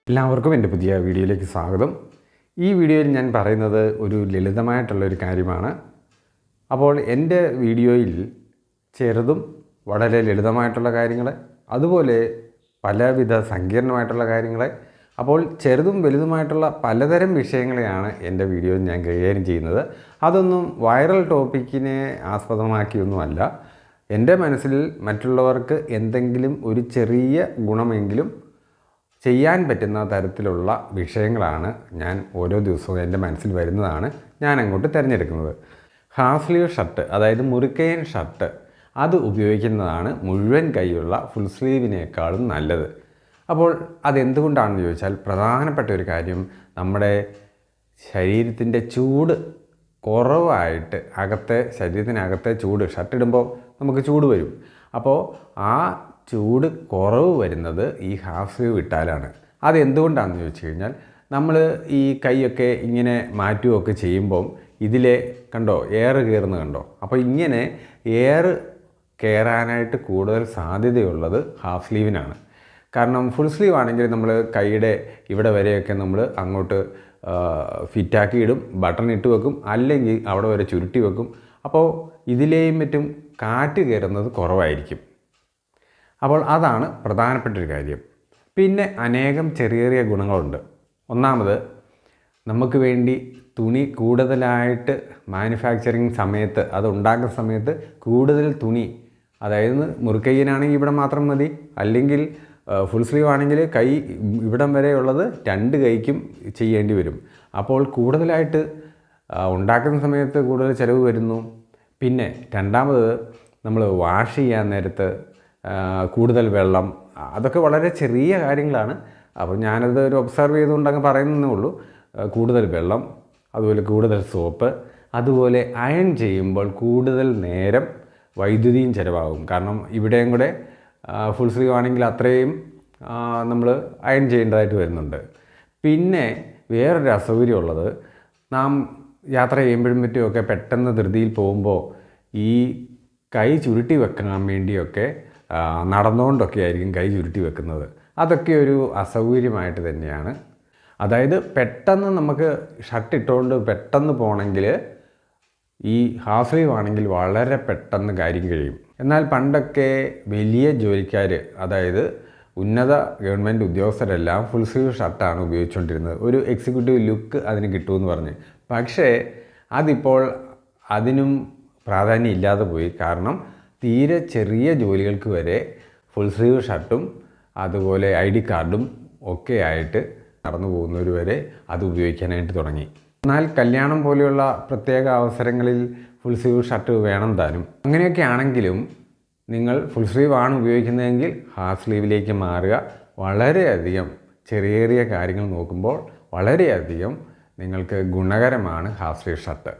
എല്ലാവർക്കും എൻ്റെ പുതിയ വീഡിയോയിലേക്ക് സ്വാഗതം. ഈ വീഡിയോയിൽ ഞാൻ പറയുന്നത് ഒരു ലളിതമായിട്ടുള്ളൊരു കാര്യമാണ്. അപ്പോൾ എൻ്റെ വീഡിയോയിൽ ചെറുതും വളരെ ലളിതമായിട്ടുള്ള കാര്യങ്ങൾ, അതുപോലെ പലവിധ സങ്കീർണമായിട്ടുള്ള കാര്യങ്ങൾ, അപ്പോൾ ചെറുതും വലുതുമായിട്ടുള്ള പലതരം വിഷയങ്ങളെയാണ് എൻ്റെ വീഡിയോയിൽ ഞാൻ കൈകാര്യം ചെയ്യുന്നത്. അതൊന്നും വൈറൽ ടോപ്പിക്കിനെ ആസ്പദമാക്കിയൊന്നുമല്ല. എൻ്റെ മനസ്സിൽ മറ്റുള്ളവർക്ക് എന്തെങ്കിലും ഒരു ചെറിയ ഗുണമെങ്കിലും ചെയ്യാൻ പറ്റുന്ന തരത്തിലുള്ള വിഷയങ്ങളാണ് ഞാൻ ഓരോ ദിവസവും എൻ്റെ മനസ്സിൽ വരുന്നതാണ് ഞാൻ അങ്ങോട്ട് തിരഞ്ഞെടുക്കുന്നത്. ഹാഫ് സ്ലീവ് ഷർട്ട്, അതായത് മുറുക്കയൻ ഷർട്ട്, അത് ഉപയോഗിക്കുന്നതാണ് മുഴുവൻ കൈയുള്ള ഫുൾ സ്ലീവിനേക്കാളും നല്ലത്. അപ്പോൾ അതെന്തുകൊണ്ടാണെന്ന് ചോദിച്ചാൽ, പ്രധാനപ്പെട്ട ഒരു കാര്യം, നമ്മുടെ ശരീരത്തിൻ്റെ ചൂട് കുറവായിട്ട് ശരീരത്തിനകത്തെ ചൂട്, ഷർട്ടിടുമ്പോൾ നമുക്ക് ചൂട് വരും. അപ്പോൾ ആ ചൂട് കുറവ് വരുന്നത് ഈ ഹാഫ് സ്ലീവ് ഇട്ടാലാണ്. അതെന്തുകൊണ്ടാണെന്ന് ചോദിച്ചു കഴിഞ്ഞാൽ, നമ്മൾ ഈ കൈയൊക്കെ ഇങ്ങനെ മാറ്റുകയൊക്കെ ചെയ്യുമ്പം ഇതിലെ കണ്ടോ എയർ കയറുന്നത് കണ്ടോ. അപ്പോൾ ഇങ്ങനെ എയർ കയറാനായിട്ട് കൂടുതൽ സാധ്യതയുള്ളത് ഹാഫ് സ്ലീവിനാണ്. കാരണം ഫുൾ സ്ലീവ് ആണെങ്കിൽ നമ്മൾ കൈയുടെ ഇവിടെ വരെയൊക്കെ നമ്മൾ അങ്ങോട്ട് ഫിറ്റാക്കി ഇടും, ബട്ടൺ ഇട്ട് വെക്കും, അല്ലെങ്കിൽ അവിടെ വരെ ചുരുട്ടി വെക്കും. അപ്പോൾ ഇതിലെയും മറ്റും കാറ്റ് കയറുന്നത് കുറവായിരിക്കും. അപ്പോൾ അതാണ് പ്രധാനപ്പെട്ടൊരു കാര്യം. പിന്നെ അനേകം ചെറിയ ചെറിയ ഗുണങ്ങളുണ്ട്. ഒന്നാമത്, നമുക്ക് വേണ്ടി തുണി കൂടുതലായിട്ട് മാനുഫാക്ചറിങ് സമയത്ത്, അത് ഉണ്ടാക്കുന്ന സമയത്ത് കൂടുതൽ തുണി, അതായത് മുറുക്കയ്യനാണെങ്കിൽ ഇവിടെ മാത്രം മതി, അല്ലെങ്കിൽ ഫുൾ സ്ലീവ് ആണെങ്കിൽ കൈ ഇവിടം വരെയുള്ളത് രണ്ട് കൈക്കും ചെയ്യേണ്ടി വരും. അപ്പോൾ കൂടുതലായിട്ട് ഉണ്ടാക്കുന്ന സമയത്ത് കൂടുതൽ ചിലവ് വരുന്നു. പിന്നെ രണ്ടാമത്, നമ്മൾ വാഷ് ചെയ്യാൻ നേരത്ത് കൂടുതൽ വെള്ളം, അതൊക്കെ വളരെ ചെറിയ കാര്യങ്ങളാണ്. അപ്പോൾ ഞാനത് ഒരു ഒബ്സർവ് ചെയ്തുകൊണ്ട് അങ്ങ് പറയുന്നതേ ഉള്ളൂ. കൂടുതൽ വെള്ളം, അതുപോലെ കൂടുതൽ സോപ്പ്, അതുപോലെ അയൺ ചെയ്യുമ്പോൾ കൂടുതൽ നേരം വൈദ്യുതിയും ചിലവാകും. കാരണം ഇവിടെയും കൂടെ ഫുൾ സ്ലീവ് ആണെങ്കിൽ അത്രയും നമ്മൾ അയൺ ചെയ്യേണ്ടതായിട്ട് വരുന്നുണ്ട്. പിന്നെ വേറൊരു അസൗകര്യമുള്ളത്, നാം യാത്ര ചെയ്യുമ്പോഴും മറ്റുമൊക്കെ പെട്ടെന്ന് ധൃതിയിൽ പോകുമ്പോൾ ഈ കൈ ചുരുട്ടി വെക്കാൻ വേണ്ടിയൊക്കെ നടന്നുകൊണ്ടൊക്കെ ആയിരിക്കും കൈ ചുരുട്ടി വെക്കുന്നത്. അതൊക്കെ ഒരു അസൗകര്യമായിട്ട് തന്നെയാണ്. അതായത് പെട്ടെന്ന് നമുക്ക് ഷർട്ട് ഇട്ടുകൊണ്ട് പെട്ടെന്ന് പോകണമെങ്കിൽ ഈ ഹാഫ് സ്ലീവ് ആണെങ്കിൽ വളരെ പെട്ടെന്ന് കാര്യം കഴിയും. എന്നാൽ പണ്ടൊക്കെ വലിയ ജോലിക്കാർ, അതായത് ഉന്നത ഗവൺമെൻറ് ഉദ്യോഗസ്ഥരെല്ലാം ഫുൾ സ്ലീവ് ഷർട്ടാണ് ഉപയോഗിച്ചുകൊണ്ടിരുന്നത്. ഒരു എക്സിക്യൂട്ടീവ് ലുക്ക് അതിന് കിട്ടുമെന്ന് പറഞ്ഞ്. പക്ഷേ അതിപ്പോൾ അതിനും പ്രാധാന്യം ഇല്ലാതെ പോയി. കാരണം തീരെ ചെറിയ ജോലികൾക്ക് വരെ ഫുൾ സ്ലീവ് ഷർട്ടും അതുപോലെ ID കാർഡും ഒക്കെ ആയിട്ട് നടന്നു പോകുന്നവർ വരെ അത് ഉപയോഗിക്കാനായിട്ട് തുടങ്ങി. എന്നാൽ കല്യാണം പോലെയുള്ള പ്രത്യേക അവസരങ്ങളിൽ ഫുൾ സ്ലീവ് ഷർട്ട് വേണം താനും. അങ്ങനെയൊക്കെ ആണെങ്കിലും നിങ്ങൾ ഫുൾ സ്ലീവ് ആണ് ഉപയോഗിക്കുന്നതെങ്കിൽ ഹാഫ് സ്ലീവിലേക്ക് മാറുക. വളരെയധികം ചെറിയ ചെറിയ കാര്യങ്ങൾ നോക്കുമ്പോൾ വളരെയധികം നിങ്ങൾക്ക് ഗുണകരമാണ് ഹാഫ് സ്ലീവ് ഷർട്ട്.